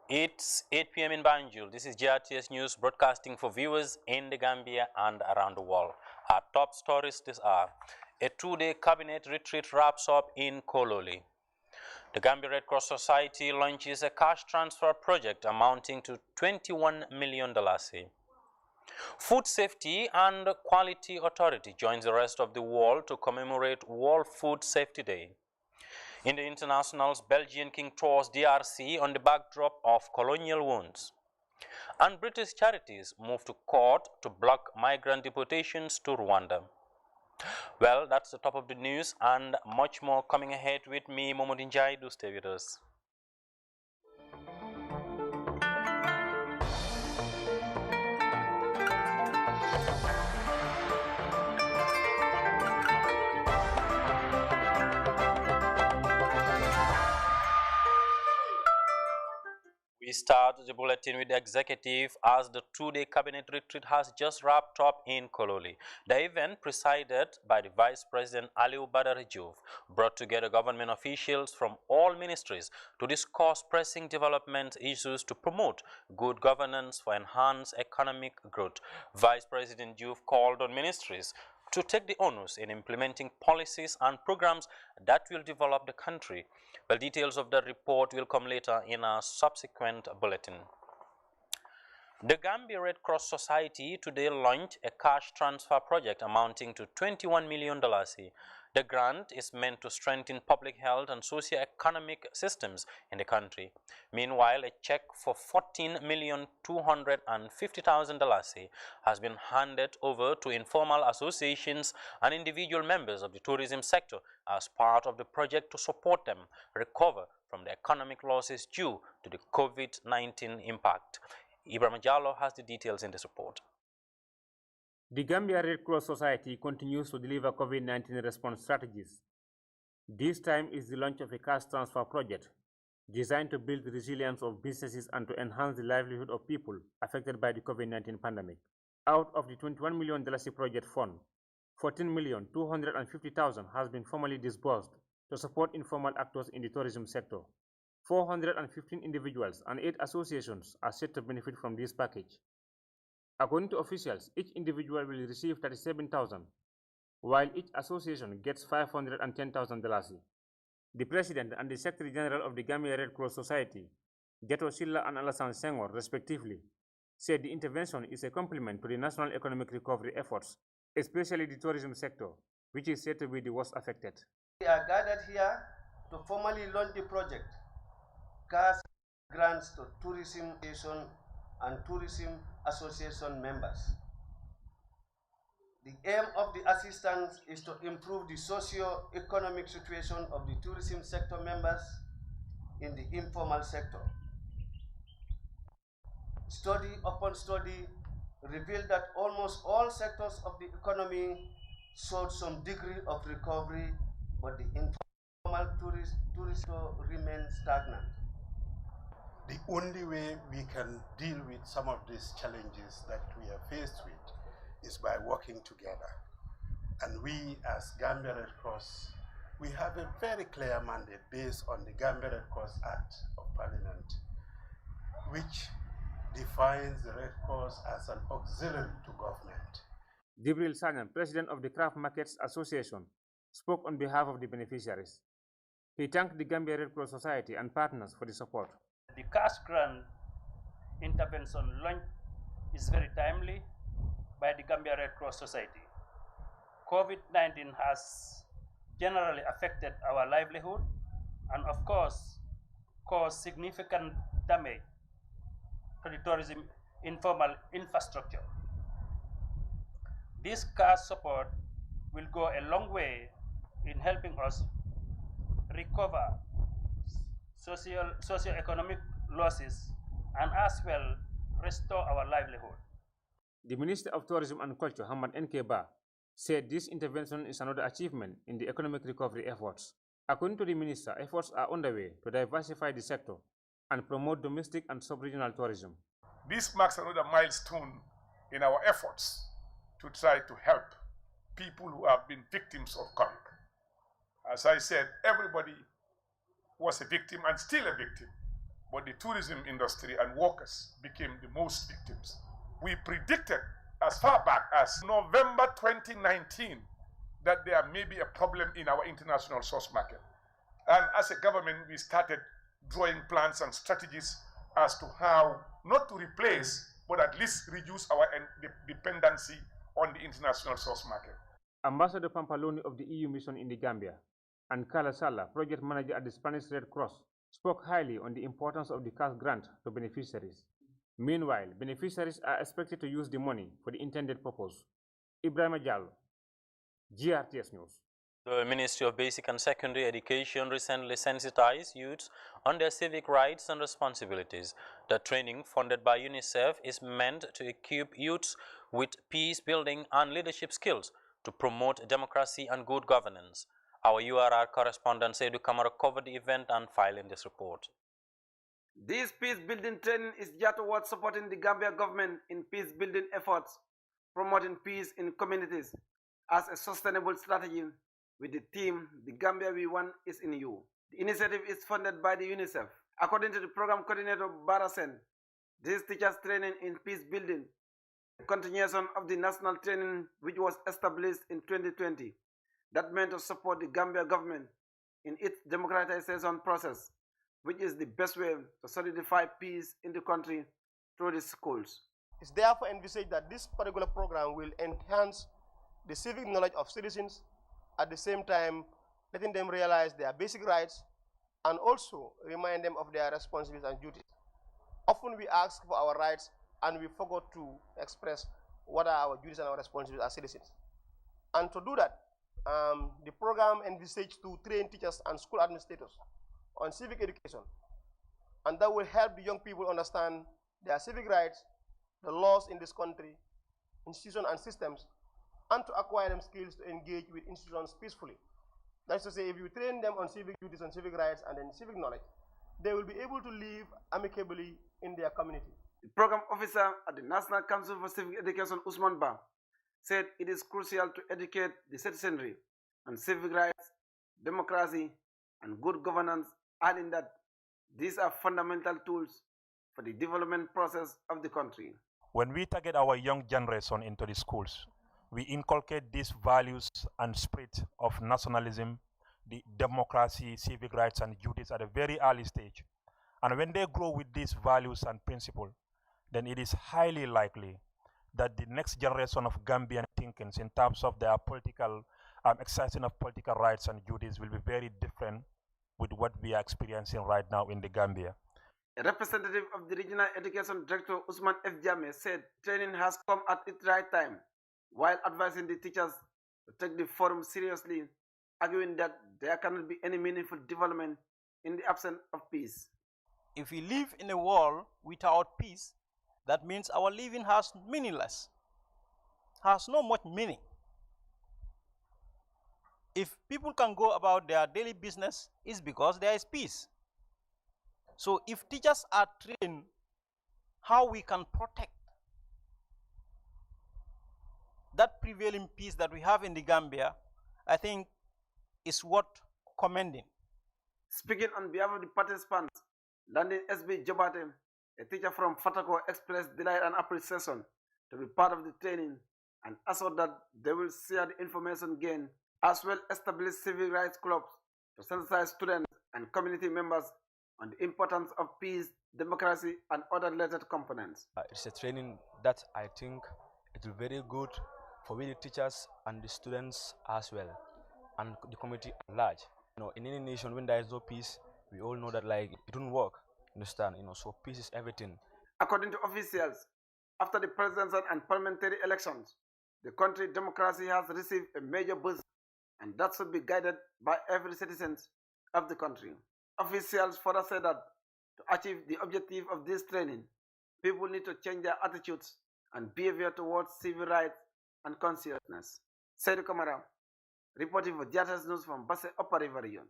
It's 8 p.m. in Banjul. This is GRTS News broadcasting for viewers in the Gambia and around the world. Our top stories this hour. A two-day cabinet retreat wraps up in Kololi. The Gambia Red Cross Society launches a cash transfer project amounting to $21 million. Food Safety and Quality Authority joins the rest of the world to commemorate World Food Safety Day. In the internationals, Belgian king tours DRC on the backdrop of colonial wounds. And British charities move to court to block migrant deportations to Rwanda. Well, that's the top of the news and much more coming ahead with me, Momodou Njai. Do stay with us. We start the bulletin with the executive as the two-day cabinet retreat has just wrapped up in Kololi. The event, presided by the Vice President Aliou Badara Diouf, brought together government officials from all ministries to discuss pressing development issues to promote good governance for enhanced economic growth. Vice President Diouf called on ministries to take the onus in implementing policies and programs that will develop the country. Well, details of the report will come later in a subsequent bulletin. The Gambia Red Cross Society today launched a cash transfer project amounting to $21 million. The grant is meant to strengthen public health and socio-economic systems in the country. Meanwhile, a check for $14,250,000 has been handed over to informal associations and individual members of the tourism sector as part of the project to support them recover from the economic losses due to the COVID-19 impact. Ibrahim Jallo has the details in this report. The Gambia Red Cross Society continues to deliver COVID-19 response strategies. This time is the launch of a cash transfer project designed to build the resilience of businesses and to enhance the livelihood of people affected by the COVID-19 pandemic. Out of the $21 million project fund, $14,250,000 has been formally disbursed to support informal actors in the tourism sector. 415 individuals and 8 associations are set to benefit from this package. According to officials, each individual will receive $37,000, while each association gets $510,000. The President and the Secretary General of the Gambia Red Cross Society, Jato Silla and Alassane Senghor, respectively, said the intervention is a complement to the national economic recovery efforts, especially the tourism sector, which is said to be the worst affected. We are gathered here to formally launch the project, cash grants to tourism and tourism association members. The aim of the assistance is to improve the socio-economic situation of the tourism sector members in the informal sector. Study upon study revealed that almost all sectors of the economy showed some degree of recovery, but the informal tourism remains stagnant. The only way we can deal with some of these challenges that we are faced with is by working together. And we as Gambia Red Cross, we have a very clear mandate based on the Gambia Red Cross Act of Parliament, which defines the Red Cross as an auxiliary to government. Jibril Sanyan, President of the Craft Markets Association, spoke on behalf of the beneficiaries. He thanked the Gambia Red Cross Society and partners for the support. The cash grant intervention launch is very timely by the Gambia Red Cross Society. COVID-19 has generally affected our livelihood and of course caused significant damage to the tourism informal infrastructure. This cash support will go a long way in helping us recover socio-economic losses and as well restore our livelihood. The Minister of Tourism and Culture, Hamad Nkeba, said this intervention is another achievement in the economic recovery efforts. According to the Minister, efforts are underway to diversify the sector and promote domestic and sub-regional tourism. This marks another milestone in our efforts to try to help people who have been victims of COVID. As I said, everybody was a victim and still a victim but the tourism industry and workers became the most victims. We predicted as far back as November 2019 that there may be a problem in our international source market. And as a government, we started drawing plans and strategies as to how not to replace, but at least reduce our dependency on the international source market. Ambassador Pampaloni of the EU mission in the Gambia and Carla Sala, project manager at the Spanish Red Cross, spoke highly on the importance of the cash grant to beneficiaries. Meanwhile, beneficiaries are expected to use the money for the intended purpose. Ibrahim Jallo, GRTS News. The Ministry of Basic and Secondary Education recently sensitized youths on their civic rights and responsibilities. The training, funded by UNICEF, is meant to equip youths with peace building and leadership skills to promote democracy and good governance. Our URR correspondent Seydou Kamara covered the event and filed in this report. This peace-building training is geared towards supporting the Gambia government in peace-building efforts, promoting peace in communities as a sustainable strategy with the theme, The Gambia We Want is in You. The initiative is funded by the UNICEF. According to the program coordinator Barasen, this teachers training in peace-building, a continuation of the national training which was established in 2020, that meant to support the Gambia government in its democratization process, which is the best way to solidify peace in the country through the schools. It's therefore envisaged that this particular program will enhance the civic knowledge of citizens, at the same time letting them realize their basic rights and also remind them of their responsibilities and duties. Often we ask for our rights and we forgot to express what are our duties and our responsibilities as citizens. And to do that, the program envisaged to train teachers and school administrators on civic education, and that will help the young people understand their civic rights, the laws in this country, institutions and systems, and to acquire them skills to engage with institutions peacefully. That's to say, if you train them on civic duties and civic rights and then civic knowledge, they will be able to live amicably in their community. The program officer at the National Council for Civic Education, Usman Ba, said it is crucial to educate the citizenry on civic rights, democracy, and good governance, adding that these are fundamental tools for the development process of the country. When we target our young generation into the schools, we inculcate these values and spirit of nationalism, the democracy, civic rights, and duties at a very early stage. And when they grow with these values and principles, then it is highly likely that the next generation of Gambian thinkings in terms of their political exercising of political rights and duties will be very different with what we are experiencing right now in the Gambia. A representative of the Regional Education Director, Usman F. Jame, said training has come at its right time, while advising the teachers to take the forum seriously, arguing that there cannot be any meaningful development in the absence of peace. If we live in a world without peace, that means our living has meaningless, has no much meaning. If people can go about their daily business, it's because there is peace. So if teachers are trained how we can protect that prevailing peace that we have in the Gambia, I think is worth commending. Speaking on behalf of the participants, Landin SB Jobate, a teacher from Fatako, expressed delight and appreciation to be part of the training and assured that they will share the information gained, as well establish civil rights clubs to sensitize students and community members on the importance of peace, democracy, and other related components. It's a training that I think it will be very good for we the teachers and the students as well, and the community at large. In any nation, when there is no peace, we all know that it won't work. Understand? So peace is everything. According to officials, after the presidential and parliamentary elections, the country's democracy has received a major boost, and that should be guided by every citizen of the country. Officials further said that to achieve the objective of this training, people need to change their attitudes and behavior towards civil rights and consciousness. Seydou Kamara, reporting for GRTS News from Basse Upper River Region.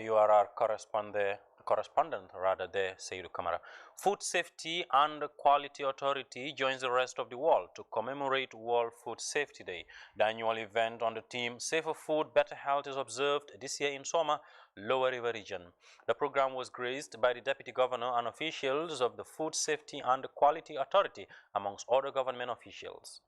You are our correspondent correspondent rather there, Seydou Kamara. Food Safety and Quality Authority joins the rest of the world to commemorate World Food Safety Day. The annual event on the theme Safer Food, Better Health is observed this year in Soma, Lower River region. The program was graced by the Deputy Governor and officials of the Food Safety and Quality Authority, amongst other government officials.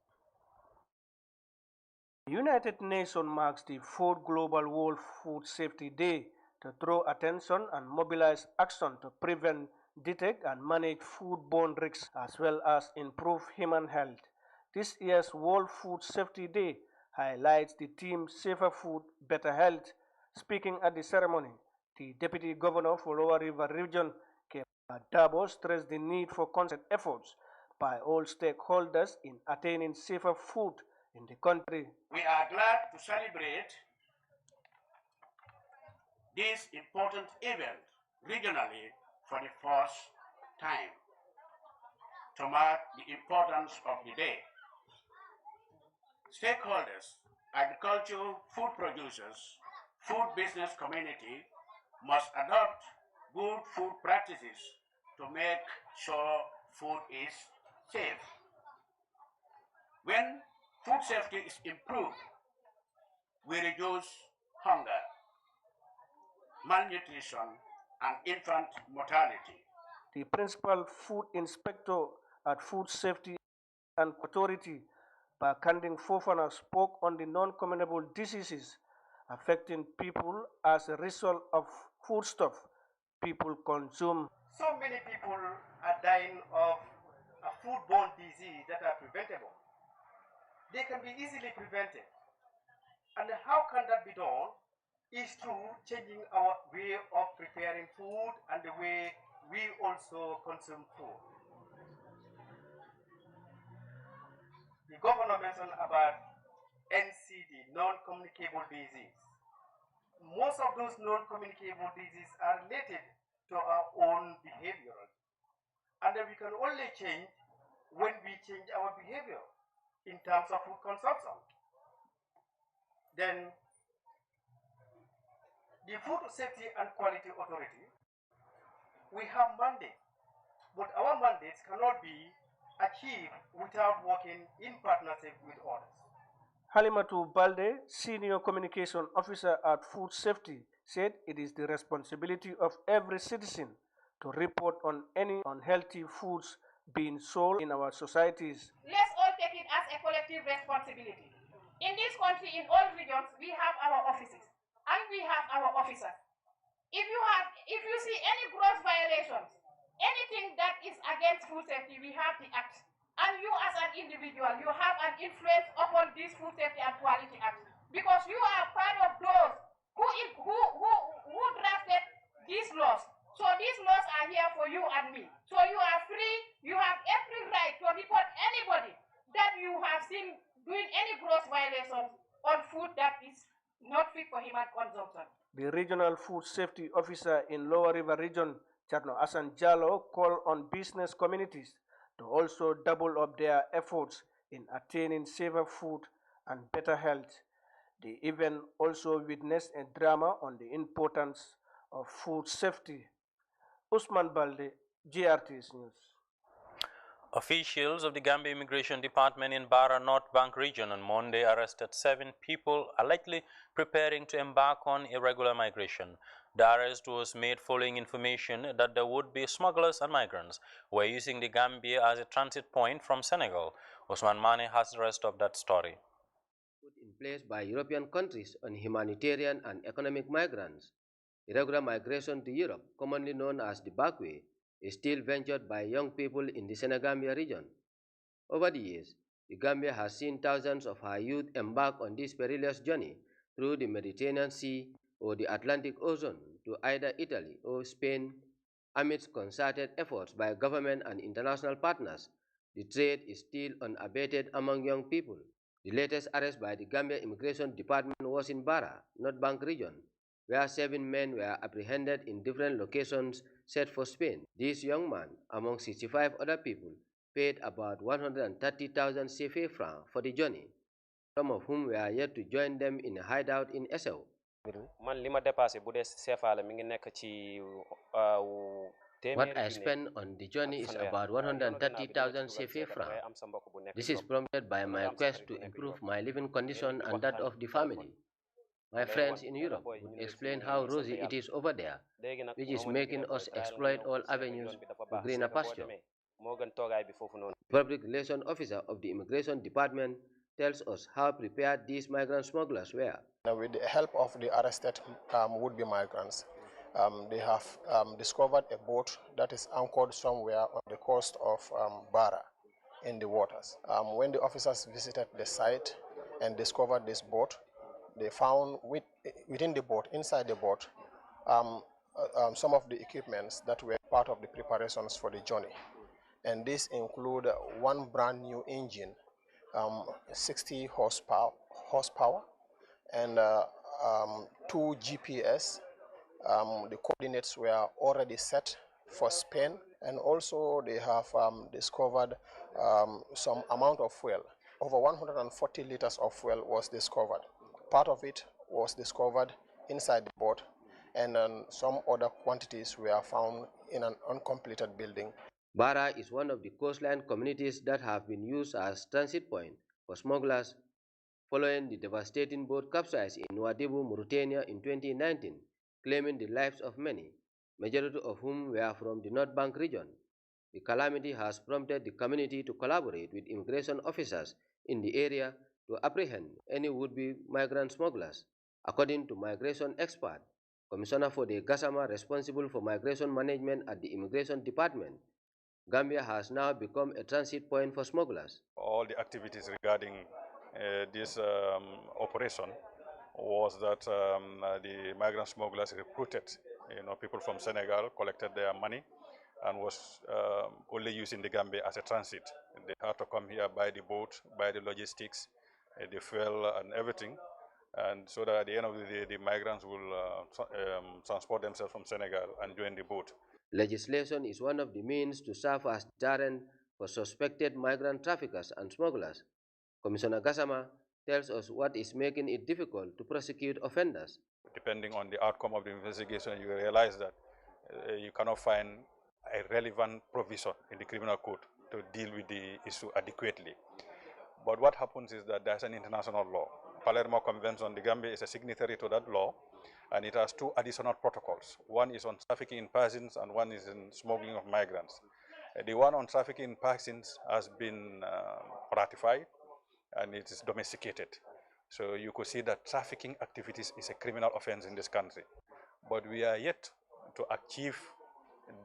The United Nations marks the 4th Global World Food Safety Day to draw attention and mobilize action to prevent, detect, and manage foodborne risks as well as improve human health. This year's World Food Safety Day highlights the theme Safer Food, Better Health. Speaking at the ceremony, the Deputy Governor for Lower River Region, Dabo, stressed the need for concerted efforts by all stakeholders in attaining safer food in the country. We are glad to celebrate this important event regionally for the first time to mark the importance of the day. Stakeholders, agriculture, food producers, food business community must adopt good food practices to make sure food is safe. When food safety is improved, we reduce hunger, malnutrition, and infant mortality. The principal food inspector at Food Safety and Authority, Bakanding Fofana, spoke on the non-communicable diseases affecting people as a result of foodstuff people consume. So many people are dying of a foodborne disease that are preventable. They can be easily prevented. And how can that be done? Is through changing our way of preparing food and the way we also consume food. The governor mentioned about NCD, non-communicable disease. Most of those non-communicable diseases are related to our own behavior. And we can only change when we change our behavior in terms of food consumption. Then the Food Safety and Quality Authority, we have mandates, but our mandates cannot be achieved without working in partnership with others. Halimatu Balde, Senior Communication Officer at Food Safety, said it is the responsibility of every citizen to report on any unhealthy foods being sold in our societies. Let's all take it as a collective responsibility. In this country, in all regions, we have our offices and we have our officers. If you see any gross violations, anything that is against food safety, we have the act. And you as an individual, you have an influence upon this Food Safety and Quality Act because you are part of those who drafted these laws. So these laws are here for you and me. So you are free, you have every right to report anybody that you have seen doing any gross violations on food that is not fit for human consumption. The Regional Food Safety Officer in Lower River Region, Charno Asan Jallo, called on business communities to also double up their efforts in attaining safer food and better health. The event also witnessed a drama on the importance of food safety. Usman Balde, GRT's News. Officials of the Gambia Immigration Department in Barra North Bank region on Monday arrested 7 people allegedly preparing to embark on irregular migration. The arrest was made following information that there would be smugglers and migrants who were using the Gambia as a transit point from Senegal. Osman Mane has the rest of that story. Put in place by European countries on humanitarian and economic migrants, irregular migration to Europe, commonly known as the back way, is still ventured by young people in the Senegambia region. Over the years, the Gambia has seen thousands of her youth embark on this perilous journey through the Mediterranean Sea or the Atlantic Ocean to either Italy or Spain. Amidst concerted efforts by government and international partners, the trade is still unabated among young people. The latest arrest by the Gambia Immigration Department was in Barra, North Bank region, where 7 men were apprehended in different locations set for Spain. This young man, among 65 other people, paid about 130,000 CFA francs for the journey, some of whom were yet to join them in a hideout in Esau. man li ma dépassé bu dee CFA la mi ngi nekk ci What I spend on the journey is about 130,000 CFA francs. This is prompted by my quest to improve my living condition and that of the family. My friends in Europe would explain how rosy it is over there, which is making us exploit all avenues to greener pasture. Public Relations Officer of the Immigration Department tells us how prepared these migrant smugglers were. With the help of the arrested would-be migrants, they have discovered a boat that is anchored somewhere on the coast of Bara in the waters. When the officers visited the site and discovered this boat, they found within the boat, inside the boat, some of the equipments that were part of the preparations for the journey. And these include one brand new engine, 60 horsepower, and 2 GPS. The coordinates were already set for Spain, and also they have discovered some amount of fuel. Over 140 liters of fuel was discovered. Part of it was discovered inside the boat, and some other quantities were found in an uncompleted building. Bara is one of the coastline communities that have been used as transit point for smugglers following the devastating boat capsize in Ouadhibou, Mauritania in 2019, claiming the lives of many, majority of whom were from the North Bank region. The calamity has prompted the community to collaborate with immigration officers in the area to apprehend any would-be migrant smugglers. According to migration expert, Commissioner for the Gassama responsible for migration management at the Immigration Department, Gambia has now become a transit point for smugglers. All the activities regarding this operation was that the migrant smugglers recruited, people from Senegal, collected their money, and was only using the Gambia as a transit. They had to come here, buy the boat, buy the logistics, the fuel, and everything, and so that at the end of the day, the migrants will transport themselves from Senegal and join the boat. Legislation is one of the means to serve as deterrent for suspected migrant traffickers and smugglers. Commissioner Gassama tells us what is making it difficult to prosecute offenders. Depending on the outcome of the investigation, you realize that you cannot find a relevant provision in the criminal code to deal with the issue adequately. But what happens is that there's an international law. Palermo Convention, the Gambia is a signatory to that law, and it has 2 additional protocols. One is on trafficking in persons and one is in smuggling of migrants. The one on trafficking in persons has been ratified and it is domesticated. So you could see that trafficking activities is a criminal offense in this country. But we are yet to achieve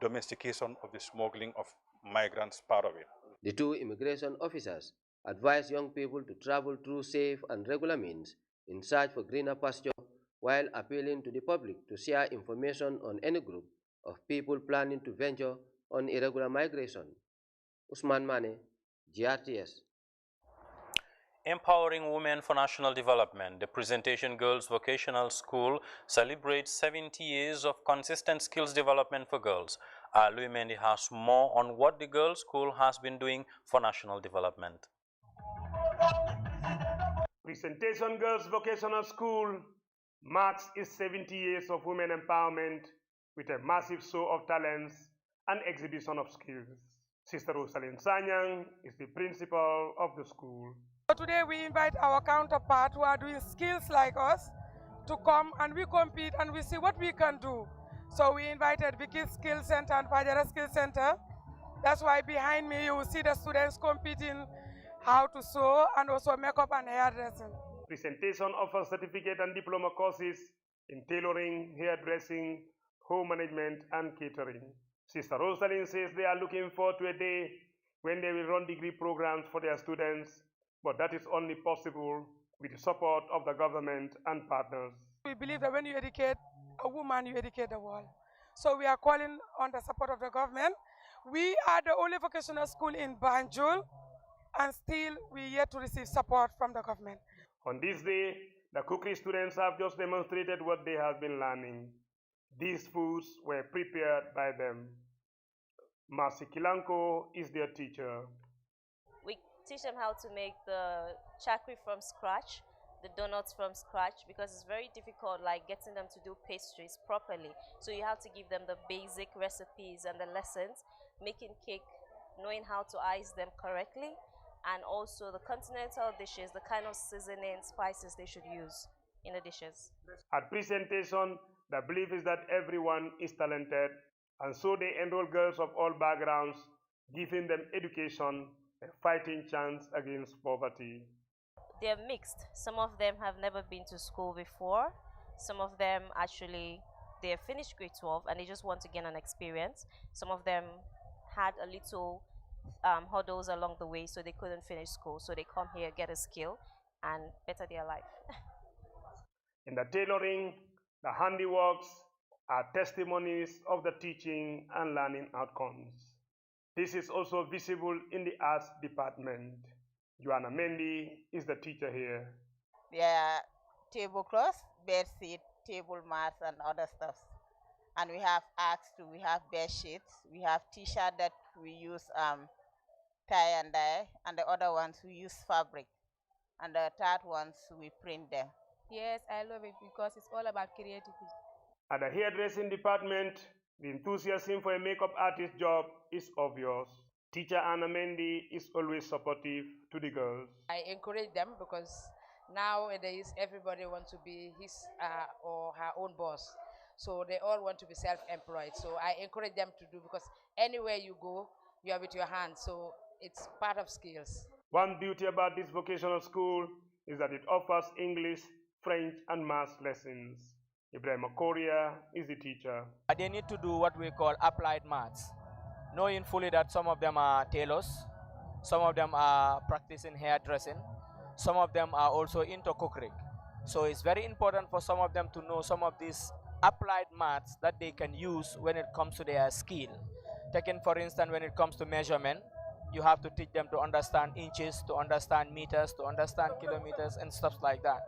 domestication of the smuggling of migrants part of it. The 2 immigration officers advise young people to travel through safe and regular means in search for greener pasture, while appealing to the public to share information on any group of people planning to venture on irregular migration. Usman Mane, GRTS. Empowering Women for National Development, the Presentation Girls Vocational School celebrates 70 years of consistent skills development for girls. Louis Mendy has more on what the girls' school has been doing for national development. Presentation Girls Vocational School marks its 70 years of women empowerment with a massive show of talents and exhibition of skills. Sister Rosalind Sanyang is the principal of the school. So today we invite our counterpart who are doing skills like us to come and we compete and we see what we can do. So we invited Vicky Skills Center and Fajara Skills Center. That's why behind me you will see the students competing how to sew and also makeup and hairdressing. Presentation offers certificate and diploma courses in tailoring, hairdressing, home management, and catering. Sister Rosalind says they are looking forward to a day when they will run degree programs for their students, but that is only possible with the support of the government and partners. We believe that when you educate a woman, you educate the world. So we are calling on the support of the government. We are the only vocational school in Banjul, and still we yet to receive support from the government. On this day, the cookery students have just demonstrated what they have been learning. These foods were prepared by them. Marcy Kilanko is their teacher. We teach them how to make the chakri from scratch. the donuts from scratch, because it's very difficult, like getting them to do pastries properly. So you have to give them the basic recipes and the lessons, making cake, knowing how to ice them correctly, and also the continental dishes, the kind of seasoning, spices they should use in the dishes. At presentation, the belief is that everyone is talented, and so they enroll girls of all backgrounds, giving them education, a fighting chance against poverty. They're mixed. Some of them have never been to school before. Some of them actually, they finished grade 12 and they just want to gain an experience. Some of them had a little hurdles along the way, so they couldn't finish school. So they come here, get a skill, and better their life. In the tailoring, the handiworks are testimonies of the teaching and learning outcomes. This is also visible in the arts department. Joanna Mendy is the teacher here. There are tablecloths, bed sheet, table mats, and other stuff. And we have arts too. We have bed sheets. We have t-shirt that we use tie and dye, and the other ones we use fabric, and the third ones we print them. Yes, I love it because it's all about creativity. At the hairdressing department, the enthusiasm for a makeup artist job is obvious. Teacher Anna Mendy is always supportive to the girls. I encourage them because nowadays everybody wants to be his or her own boss. So they all want to be self-employed. So I encourage them to do, because anywhere you go, you are with your hands. So it's part of skills. One beauty about this vocational school is that it offers English, French, and math lessons. Ibrahim Korea is the teacher. They need to do what we call applied maths, knowing fully that some of them are tailors, some of them are practicing hairdressing, some of them are also into cookery. So it's very important for some of them to know some of these applied maths that they can use when it comes to their skill. Taken for instance, when it comes to measurement, you have to teach them to understand inches, to understand meters, to understand kilometers, and stuff like that.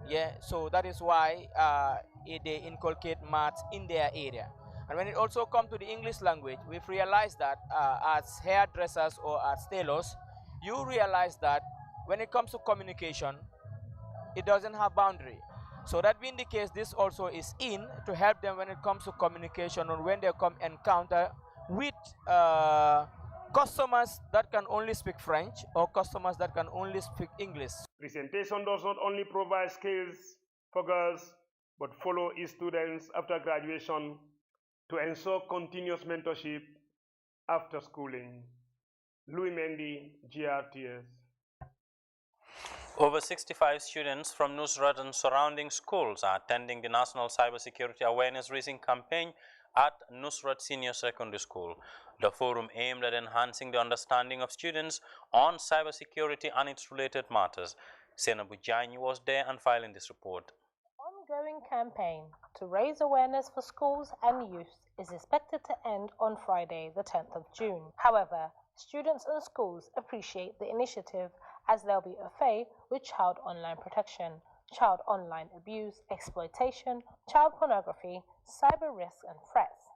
Yeah, so that is why they inculcate maths in their area. And when it also comes to the English language, we've realized that as hairdressers or as tailors, you realize that when it comes to communication, it doesn't have boundary. So that being the case, this also is in to help them when it comes to communication, or when they come encounter with customers that can only speak French or customers that can only speak English. Presentation does not only provide skills for girls, but follow its students after graduation to ensure continuous mentorship after schooling. Louis Mendy, GRTS. Over 65 students from Nusrat and surrounding schools are attending the National Cybersecurity Awareness Raising Campaign at Nusrat Senior Secondary School. The forum aimed at enhancing the understanding of students on cybersecurity and its related matters. Senabu Jani was there and filing this report. Ongoing campaign to raise awareness for schools and youth is expected to end on Friday, the 10th of June. However, students and schools appreciate the initiative, as there'll be a fay with child online protection, child online abuse, exploitation, child pornography, cyber risks and threats,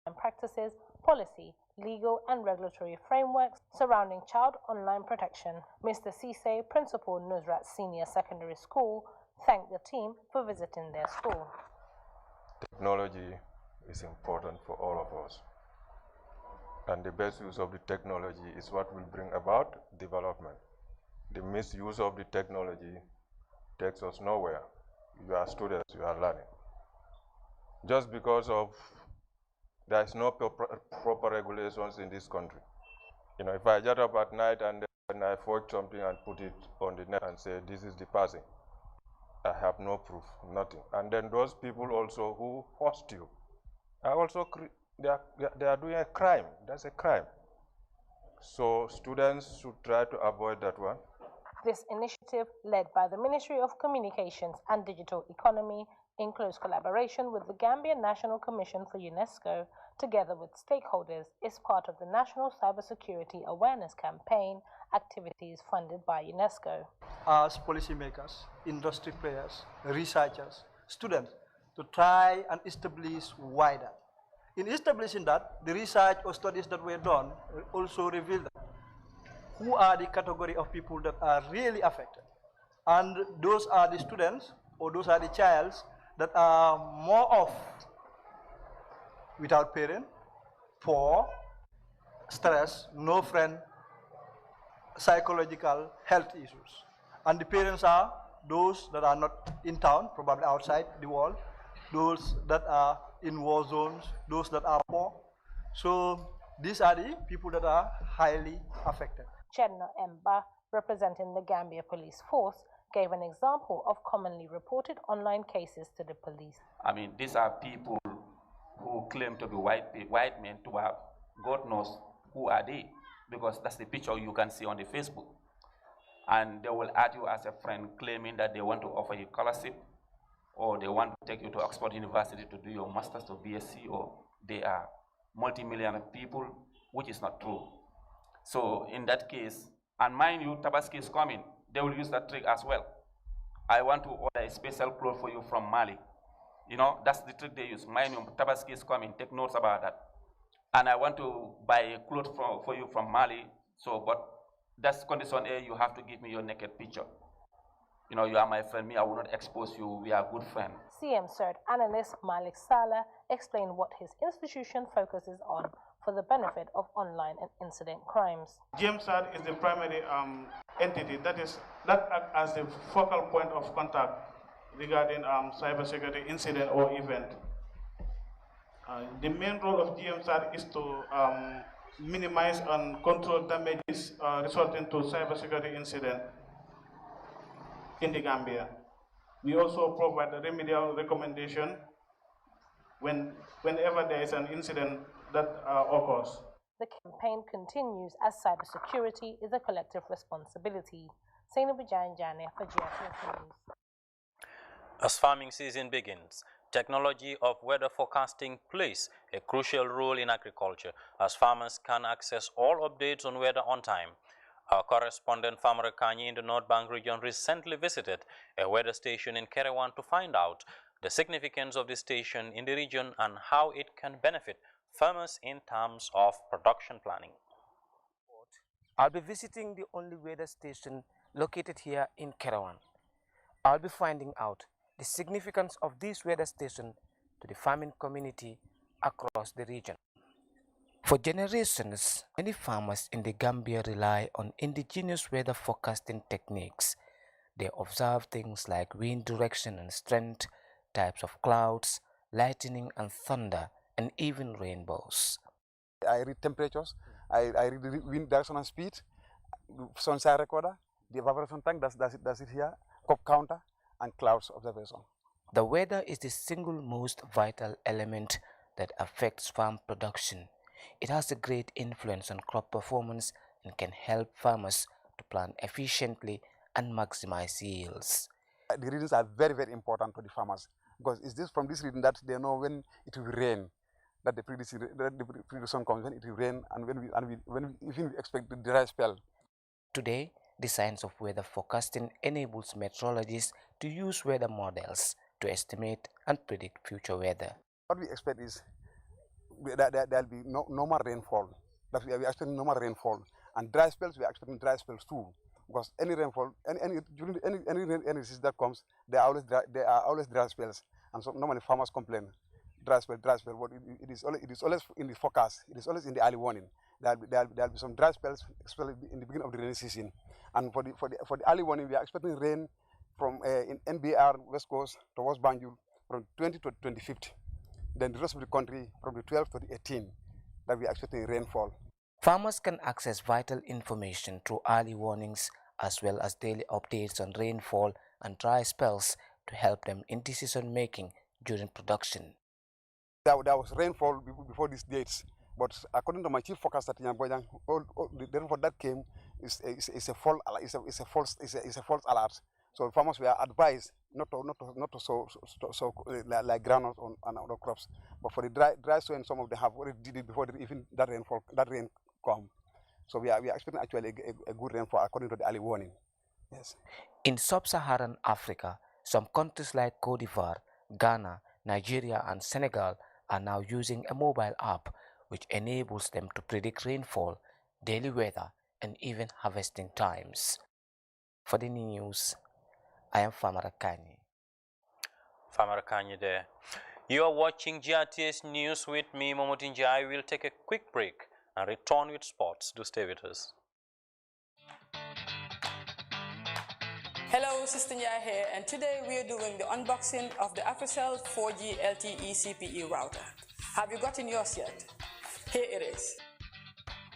and practices, policy, legal and regulatory frameworks surrounding child online protection. Mr. Cisse, Principal, Nusrat Senior Secondary School, thanked the team for visiting their school. Technology is important for all of us, and the best use of the technology is what will bring about development. The misuse of the technology takes us nowhere. You are students, you are learning. Just because of there is no proper regulations in this country. You know, if I get up at night and then I forge something and put it on the net and say this is the passing, I have no proof, nothing. And then those people also who host you are also they are doing a crime. That's a crime. So students should try to avoid that one. This initiative, led by the Ministry of Communications and Digital Economy in close collaboration with the Gambia National Commission for UNESCO, together with stakeholders, is part of the National Cybersecurity Awareness Campaign activities funded by UNESCO. As policymakers, industry players, researchers, students, to try and establish wider. In establishing that, the research or studies that were done also revealed who are the category of people that are really affected. And those are the students, or those are the childs that are more of without parent, poor, stress, no friend, psychological health issues. And the parents are those that are not in town, probably outside the world, those that are in war zones, those that are poor. So these are the people that are highly affected. Chenna Mba, representing the Gambia Police Force, gave an example of commonly reported online cases to the police. I mean, these are people who claim to be white men to have, God knows who are they, because that's the picture you can see on the Facebook. And they will add you as a friend, claiming that they want to offer you scholarship, or they want to take you to Oxford University to do your master's or BSc, or they are multi-millionaire people, which is not true. So in that case, and mind you, Tabaski is coming, they will use that trick as well. I want to order a special cloth for you from Mali. You know, that's the trick they use. Mind you, Tabaski is coming, take notes about that. And I want to buy a cloth for you from Mali, so, but that's condition A, you have to give me your naked picture. You know, you are my friend, me, I will not expose you, we are good friends. CM CERT analyst Malik Saleh explained what his institution focuses on for the benefit of online and incident crimes. GMSAT is the primary entity that acts as the focal point of contact regarding cybersecurity incident or event. The main role of GMSAT is to minimize and control damages resulting to cybersecurity incident in the Gambia. We also provide a remedial recommendation whenever there is an incident that occurs. The campaign continues as cybersecurity is a collective responsibility. Zainabu Janjane for GFS News. As farming season begins, technology of weather forecasting plays a crucial role in agriculture, as farmers can access all updates on weather on time. Our correspondent Farmer Kanyi in the North Bank region recently visited a weather station in Kerewan to find out the significance of the station in the region and how it can benefit farmers in terms of production planning. I'll be visiting the only weather station located here in Kerewan. I'll be finding out the significance of this weather station to the farming community across the region. For generations, many farmers in the Gambia rely on indigenous weather forecasting techniques. They observe things like wind direction and strength, types of clouds, lightning and thunder, and even rainbows. I read temperatures, I read the wind direction and speed, sunshine recorder, the evaporation tank, that's it here, cup counter, and clouds observation. The weather is the single most vital element that affects farm production. It has a great influence on crop performance and can help farmers to plant efficiently and maximize yields. The readings are very, very important to the farmers, because it's from this reading that they know when it will rain, that the prediction comes, when it will rain, and when we expect the dry spell. Today, the science of weather forecasting enables meteorologists to use weather models to estimate and predict future weather. What we expect is that there'll be normal rainfall. That we are expecting normal rainfall, and dry spells we are expecting dry spells too. Because any rainfall, during any season that comes, there are always dry spells, and so normally farmers complain, dry spell. But it is always in the forecast. It is always in the early warning. There'll be some dry spells, especially in the beginning of the rainy season. And for the early warning, we are expecting rain from in NBR West Coast towards Banjul from 20 to 25th. Then the rest of the country from the 12th to the 18th, that we are expecting rainfall. Farmers can access vital information through early warnings as well as daily updates on rainfall and dry spells to help them in decision making during production. There was rainfall before these dates, but according to my chief forecaster, the rainfall that came is a false alert. So farmers were advised not to sow like groundnut on other crops. But for the dry sowing, some of them have already did it before even that rain come. So we are expecting actually a good rainfall according to the early warning. Yes. In sub-Saharan Africa, some countries like Cote d'Ivoire, Ghana, Nigeria, and Senegal are now using a mobile app which enables them to predict rainfall, daily weather, and even harvesting times. For the news, I am Famara Kanye. Famara Kanye there. You are watching GRTS News with me, Momotinja. I will take a quick break and return with sports. Do stay with us. Hello, Sister Nya here, and today we are doing the unboxing of the Africell 4G LTE CPE router. Have you gotten yours yet? Here it is.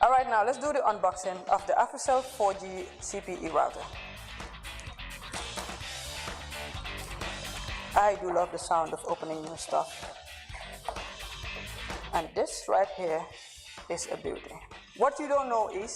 Alright, now let's do the unboxing of the Africell 4G CPE router. I do love the sound of opening new stuff. And this right here is a beauty. What you don't know is